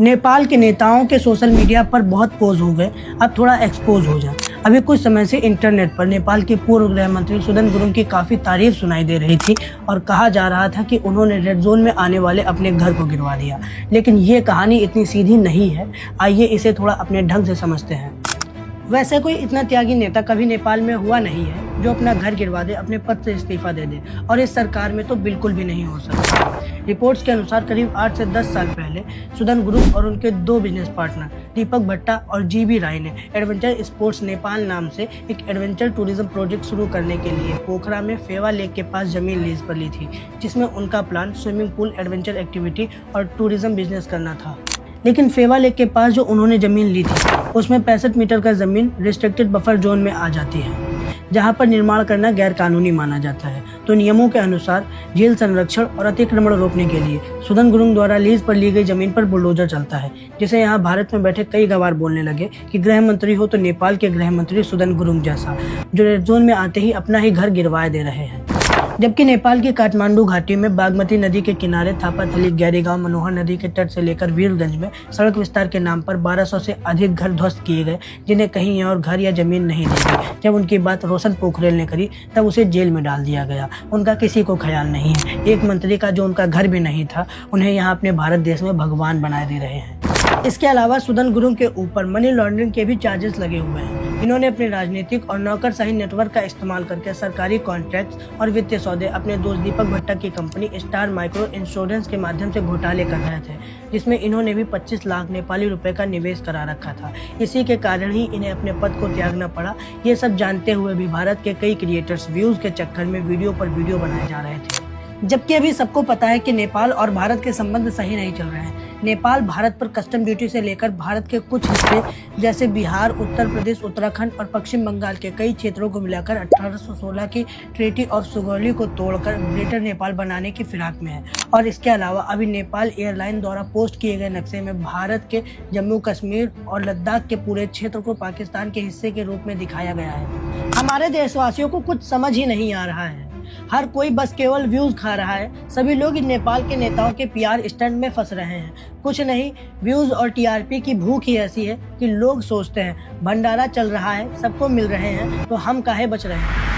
नेपाल के नेताओं के सोशल मीडिया पर बहुत पोज हो गए, अब थोड़ा एक्सपोज हो जाए। अभी कुछ समय से इंटरनेट पर नेपाल के पूर्व गृह मंत्री सुदन गुरुङ की काफ़ी तारीफ सुनाई दे रही थी और कहा जा रहा था कि उन्होंने रेड जोन में आने वाले अपने घर को गिरवा दिया। लेकिन ये कहानी इतनी सीधी नहीं है, आइए इसे थोड़ा अपने ढंग से समझते हैं। वैसे कोई इतना त्यागी नेता कभी नेपाल में हुआ नहीं है जो अपना घर गिरवा दे, अपने पद से इस्तीफा दे दे, और इस सरकार में तो बिल्कुल भी नहीं हो सकता। रिपोर्ट्स के अनुसार करीब 8 से 10 साल पहले सुदन गुरुङ और उनके 2 बिजनेस पार्टनर दीपक भट्टा और जीबी राय ने एडवेंचर स्पोर्ट्स नेपाल नाम से एक एडवेंचर टूरिज्म प्रोजेक्ट शुरू करने के लिए पोखरा में फेवा लेक के पास जमीन लीज पर ली थी, जिसमें उनका plan swimming pool, adventure activity और टूरिज्म बिजनेस करना था। लेकिन फेवा लेक के पास जो उन्होंने जमीन ली थी उसमें 65 मीटर का जमीन रिस्ट्रिक्टेड बफर जोन में आ जाती है, जहां पर निर्माण करना गैर कानूनी माना जाता है। तो नियमों के अनुसार झील संरक्षण और अतिक्रमण रोकने के लिए सुदन गुरुङ द्वारा लीज पर ली गई जमीन पर बुलडोजर चलता है, जिसे यहाँ भारत में बैठे कई गवार बोलने लगे कि गृह मंत्री हो तो नेपाल के गृह मंत्री सुदन गुरुङ जैसा, जो रेड जोन में आते ही अपना ही घर गिरवाए दे रहे हैं। जबकि नेपाल की काठमांडू घाटी में बागमती नदी के किनारे थापाथली, गैरीगांव, मनोहर नदी के तट से लेकर वीरगंज में सड़क विस्तार के नाम पर 1200 से अधिक घर ध्वस्त किए गए, जिन्हें कहीं और घर या जमीन नहीं दी गई। जब उनकी बात रोशन पोखरेल ने करी तब उसे जेल में डाल दिया गया। उनका किसी को ख्याल नहीं है, एक मंत्री का जो उनका घर भी नहीं था, उन्हें यहाँ अपने भारत देश में भगवान बनाए दे रहे हैं। इसके अलावा सुदन गुरुङ के ऊपर मनी लॉन्ड्रिंग के भी चार्जेस लगे हुए हैं। इन्होंने अपने राजनीतिक और नौकरशाही नेटवर्क का इस्तेमाल करके सरकारी कॉन्ट्रैक्ट्स और वित्तीय सौदे अपने दोस्त दीपक भट्टा की कंपनी स्टार माइक्रो इंश्योरेंस के माध्यम से घोटाले कर रहे थे, जिसमें इन्होंने भी 25 लाख नेपाली रुपए का निवेश करा रखा था। इसी के कारण ही इन्हें अपने पद को त्यागना पड़ा। ये सब जानते हुए भी भारत के कई क्रिएटर्स व्यूज के चक्कर में वीडियो पर वीडियो बनाए जा रहे थे, जबकि अभी सबको पता है कि नेपाल और भारत के संबंध सही नहीं चल रहे हैं। नेपाल भारत पर कस्टम ड्यूटी से लेकर भारत के कुछ हिस्से जैसे बिहार, उत्तर प्रदेश, उत्तराखंड और पश्चिम बंगाल के कई क्षेत्रों को मिलाकर 1816 की ट्रीटी ऑफ सुगौली को तोड़कर ग्रेटर नेपाल बनाने की फिराक में है। और इसके अलावा अभी नेपाल एयरलाइन द्वारा पोस्ट किए गए नक्शे में भारत के जम्मू कश्मीर और लद्दाख के पूरे क्षेत्र को पाकिस्तान के हिस्से के रूप में दिखाया गया है। हमारे देशवासियों को कुछ समझ ही नहीं आ रहा है। हर कोई बस केवल व्यूज खा रहा है। सभी लोग इन नेपाल के नेताओं के पीआर स्टंट में फंस रहे हैं। कुछ नहीं, व्यूज और टीआरपी की भूख ही ऐसी है कि लोग सोचते हैं भंडारा चल रहा है, सबको मिल रहे हैं, तो हम काहे बच रहे हैं।